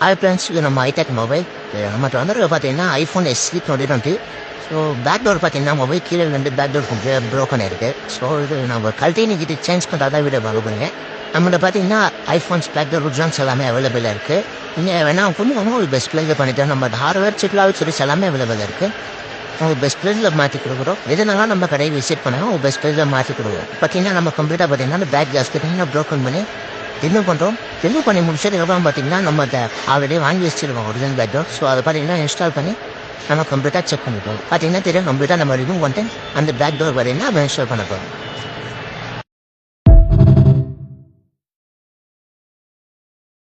Hi friends, இது நம்ம ஐடெக் mobile. நம்மகிட்ட வந்து பார்த்தீங்கன்னா iPhone SE 2020. So back door பார்த்தீங்கன்னா மொபைல் கீழே ரெண்டு பேக் டோர் கொஞ்சம் ப்ரோக்கன் இருக்குது. ஸோ இது நம்ம கல்ட்டினிக்கிட்டு சேஞ்ச் பண்ணுறதா வீடியோ பார்க்குறீங்க. நம்மகிட்ட பார்த்தீங்கன்னா ஐஃபோன்ஸ் பேக் டோர் ருட்ரான்ஸ் எல்லாமே அவைலபிளாக இருக்குது. நீங்கள் வேணால் கொஞ்சம் ஒரு பெஸ்ட் ப்ரைஸில் பண்ணிவிட்டு நம்ம ஹார்ட்வேர் சிப்லாவே சொல்லி எல்லாமே அவைலபிளாக இருக்குது. உங்களுக்கு பெஸ்ட் ப்ரைஸில் மாற்றி கொடுக்குறோம். எதுனாலும் நம்ம கடையை விசிட் பண்ணால் உங்களுக்கு பெஸ்ட் ப்ரைஸில் மாற்றி கொடுக்குறோம். பார்த்தீங்கன்னா நம்ம கம்ப்ளீட்டாக பார்த்தீங்கன்னா பேக் கிளாஸ் பார்த்தீங்கன்னா ப்ரோக்கன் பண்ணி ரிமூவ் பண்ணுறோம். ரிமூவ் பண்ணி முடிச்சதுக்கப்புறம் பார்த்தீங்கன்னா நம்ம ஆல்ரெடி வாங்கி வச்சுருக்கோம் ஒரிஜினல் பேக் டோர். ஸோ அதை பார்த்தீங்கன்னா இன்ஸ்டால் பண்ணி நம்ம கம்ப்ளீட்டாக செக் பண்ணிப்போம். பார்த்தீங்கன்னா தெரியும் கம்ப்ளீட்டாக நம்ம ரிமூவ் பண்ணிட்டு அந்த பேக் டோர் பார்த்தீங்கன்னா நம்ம இன்ஸ்டால் பண்ண போகிறோம்.